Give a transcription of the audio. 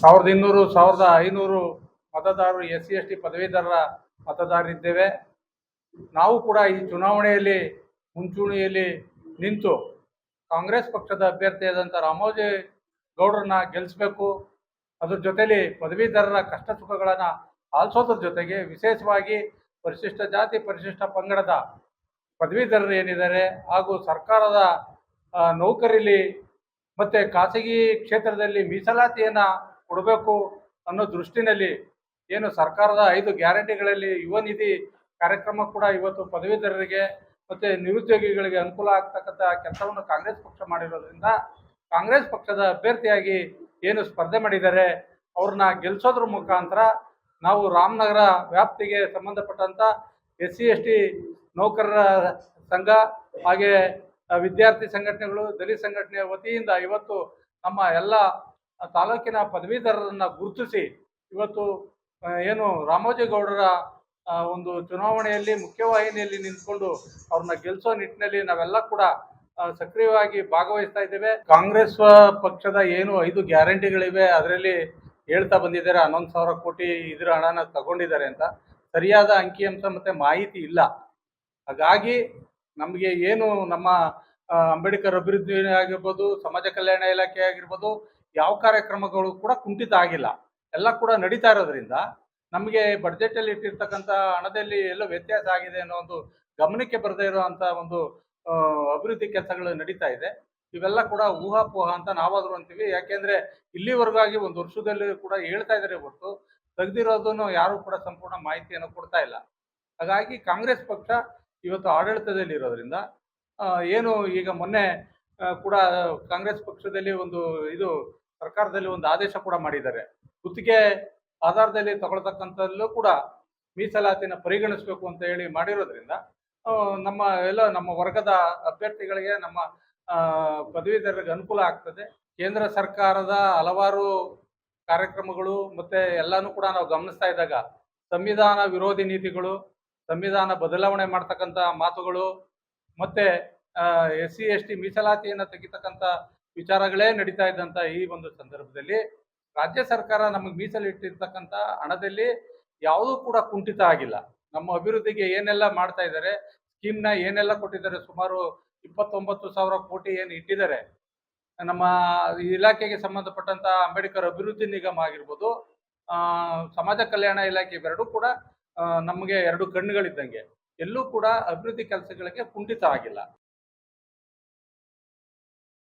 1200 1500 ಮತದಾರರು SC ST ಪದವೀಧರರ ಮತದಾರರಿದ್ದೇವೆ. ನಾವು ಕೂಡ ಈ ಚುನಾವಣೆಯಲ್ಲಿ ಮುಂಚೂಣಿಯಲ್ಲಿ ನಿಂತು ಕಾಂಗ್ರೆಸ್ ಪಕ್ಷದ ಅಭ್ಯರ್ಥಿಯಾದಂಥ ರಾಮೋಜಿ ಗೌಡ್ರನ್ನ ಗೆಲ್ಲಿಸಬೇಕು. ಅದ್ರ ಜೊತೆಲಿ ಪದವೀಧರರ ಕಷ್ಟ ಸುಖಗಳನ್ನು ಆಲಿಸೋದ್ರ ಜೊತೆಗೆ ವಿಶೇಷವಾಗಿ ಪರಿಶಿಷ್ಟ ಜಾತಿ ಪರಿಶಿಷ್ಟ ಪಂಗಡದ ಪದವೀಧರರು ಏನಿದ್ದಾರೆ ಹಾಗೂ ಸರ್ಕಾರದ ನೌಕರಿಲಿ ಮತ್ತು ಖಾಸಗಿ ಕ್ಷೇತ್ರದಲ್ಲಿ ಮೀಸಲಾತಿಯನ್ನು ಕೊಡಬೇಕು ಅನ್ನೋ ದೃಷ್ಟಿನಲ್ಲಿ ಏನು ಸರ್ಕಾರದ 5 ಗ್ಯಾರಂಟಿಗಳಲ್ಲಿ ಯುವ ನಿಧಿ ಕಾರ್ಯಕ್ರಮ ಕೂಡ ಇವತ್ತು ಪದವೀಧರರಿಗೆ ಮತ್ತು ನಿರುದ್ಯೋಗಿಗಳಿಗೆ ಅನುಕೂಲ ಆಗ್ತಕ್ಕಂಥ ಕೆಲಸವನ್ನು ಕಾಂಗ್ರೆಸ್ ಪಕ್ಷ ಮಾಡಿರೋದ್ರಿಂದ ಕಾಂಗ್ರೆಸ್ ಪಕ್ಷದ ಅಭ್ಯರ್ಥಿಯಾಗಿ ಏನು ಸ್ಪರ್ಧೆ ಮಾಡಿದ್ದಾರೆ ಅವ್ರನ್ನ ಗೆಲ್ಲಿಸೋದ್ರ ಮುಖಾಂತರ ನಾವು ರಾಮನಗರ ವ್ಯಾಪ್ತಿಗೆ ಸಂಬಂಧಪಟ್ಟಂಥ SC ST ನೌಕರರ ಸಂಘ ಹಾಗೆ ವಿದ್ಯಾರ್ಥಿ ಸಂಘಟನೆಗಳು ದಲಿತ ಸಂಘಟನೆಯ ವತಿಯಿಂದ ಇವತ್ತು ನಮ್ಮ ಎಲ್ಲ ತಾಲೂಕಿನ ಪದವೀಧರರನ್ನು ಗುರುತಿಸಿ ಇವತ್ತು ಏನು ರಾಮೋಜಿ ಗೌಡರ ಒಂದು ಚುನಾವಣೆಯಲ್ಲಿ ಮುಖ್ಯವಾಹಿನಿಯಲ್ಲಿ ನಿಂತ್ಕೊಂಡು ಅವ್ರನ್ನ ಗೆಲ್ಲಿಸೋ ನಿಟ್ಟಿನಲ್ಲಿ ನಾವೆಲ್ಲ ಕೂಡ ಸಕ್ರಿಯವಾಗಿ ಭಾಗವಹಿಸ್ತಾ ಇದ್ದೇವೆ. ಕಾಂಗ್ರೆಸ್ ಪಕ್ಷದ ಏನು 5 ಗ್ಯಾರಂಟಿಗಳಿವೆ ಅದರಲ್ಲಿ ಹೇಳ್ತಾ ಬಂದಿದ್ದಾರೆ 11,000 ಕೋಟಿ ಇದರ ಹಣನ ತಗೊಂಡಿದ್ದಾರೆ ಅಂತ. ಸರಿಯಾದ ಅಂಕಿಅಂಶ ಮತ್ತು ಮಾಹಿತಿ ಇಲ್ಲ. ಹಾಗಾಗಿ ನಮಗೆ ಏನು ನಮ್ಮ ಅಂಬೇಡ್ಕರ್ ಅಭಿವೃದ್ಧಿ ಆಗಿರ್ಬೋದು, ಸಮಾಜ ಕಲ್ಯಾಣ ಇಲಾಖೆ ಆಗಿರ್ಬೋದು, ಯಾವ ಕಾರ್ಯಕ್ರಮಗಳು ಕೂಡ ಕುಂಠಿತ ಆಗಿಲ್ಲ, ಎಲ್ಲ ಕೂಡ ನಡೀತಾ ಇರೋದ್ರಿಂದ ನಮಗೆ ಬಡ್ಜೆಟಲ್ಲಿ ಇಟ್ಟಿರ್ತಕ್ಕಂಥ ಹಣದಲ್ಲಿ ಎಲ್ಲೋ ವ್ಯತ್ಯಾಸ ಆಗಿದೆ ಅನ್ನೋ ಒಂದು ಗಮನಕ್ಕೆ ಬರದೇ ಇರುವಂಥ ಒಂದು ಅಭಿವೃದ್ಧಿ ಕೆಲಸಗಳು ನಡೀತಾ ಇದೆ. ಇವೆಲ್ಲ ಕೂಡ ಊಹಾಪೋಹ ಅಂತ ನಾವಾದರೂ ಅಂತೀವಿ. ಯಾಕೆಂದರೆ ಇಲ್ಲಿವರೆಗಾಗಿ 1 ವರ್ಷದಲ್ಲಿ ಕೂಡ ಹೇಳ್ತಾ ಇದ್ದಾರೆ ಹೊರತು ತೆಗೆದಿರೋದನ್ನು ಯಾರೂ ಕೂಡ ಸಂಪೂರ್ಣ ಮಾಹಿತಿಯನ್ನು ಕೊಡ್ತಾ ಇಲ್ಲ. ಹಾಗಾಗಿ ಕಾಂಗ್ರೆಸ್ ಪಕ್ಷ ಇವತ್ತು ಆಡಳಿತದಲ್ಲಿ ಇರೋದ್ರಿಂದ ಏನು ಈಗ ಮೊನ್ನೆ ಕೂಡ ಕಾಂಗ್ರೆಸ್ ಪಕ್ಷದಲ್ಲಿ ಒಂದು ಸರ್ಕಾರದಲ್ಲಿ ಒಂದು ಆದೇಶ ಕೂಡ ಮಾಡಿದ್ದಾರೆ. ಗುತ್ತಿಗೆ ಆಧಾರದಲ್ಲಿ ತಗೊಳ್ತಕ್ಕಂಥಲ್ಲೂ ಕೂಡ ಮೀಸಲಾತಿನ ಪರಿಗಣಿಸಬೇಕು ಅಂತ ಹೇಳಿ ಮಾಡಿರೋದ್ರಿಂದ ನಮ್ಮ ವರ್ಗದ ಅಭ್ಯರ್ಥಿಗಳಿಗೆ ನಮ್ಮ ಪದವೀಧರರಿಗೆ ಅನುಕೂಲ ಆಗ್ತದೆ. ಕೇಂದ್ರ ಸರ್ಕಾರದ ಹಲವಾರು ಕಾರ್ಯಕ್ರಮಗಳು ಮತ್ತು ಎಲ್ಲನೂ ಕೂಡ ನಾವು ಗಮನಿಸ್ತಾ ಇದ್ದಾಗ ಸಂವಿಧಾನ ವಿರೋಧಿ ನೀತಿಗಳು, ಸಂವಿಧಾನ ಬದಲಾವಣೆ ಮಾಡ್ತಕ್ಕಂಥ ಮಾತುಗಳು ಮತ್ತು SC ST ಮೀಸಲಾತಿಯನ್ನು ತೆಗಿತಕ್ಕಂಥ ವಿಚಾರಗಳೇ ನಡೀತಾ ಇದ್ದಂಥ ಈ ಒಂದು ಸಂದರ್ಭದಲ್ಲಿ ರಾಜ್ಯ ಸರ್ಕಾರ ನಮಗೆ ಮೀಸಲಿಟ್ಟಿರ್ತಕ್ಕಂಥ ಹಣದಲ್ಲಿ ಯಾವುದೂ ಕೂಡ ಕುಂಠಿತ ಆಗಿಲ್ಲ. ನಮ್ಮ ಅಭಿವೃದ್ಧಿಗೆ ಏನೆಲ್ಲ ಮಾಡ್ತಾ ಇದ್ದಾರೆ, ಸ್ಕೀಮ್ನ ಏನೆಲ್ಲ ಕೊಟ್ಟಿದ್ದಾರೆ, ಸುಮಾರು 29,000 ಕೋಟಿ ಏನು ಇಟ್ಟಿದ್ದಾರೆ. ನಮ್ಮ ಇಲಾಖೆಗೆ ಸಂಬಂಧಪಟ್ಟಂಥ ಅಂಬೇಡ್ಕರ್ ಅಭಿವೃದ್ಧಿ ನಿಗಮ ಆಗಿರ್ಬೋದು, ಸಮಾಜ ಕಲ್ಯಾಣ ಇಲಾಖೆ ಇವೆರಡೂ ಕೂಡ ನಮಗೆ 2 ಕಣ್ಣುಗಳಿದ್ದಂಗೆ. ಎಲ್ಲೂ ಕೂಡ ಅಭಿವೃದ್ಧಿ ಕೆಲಸಗಳಿಗೆ ಕುಂಠಿತ ಆಗಿಲ್ಲ.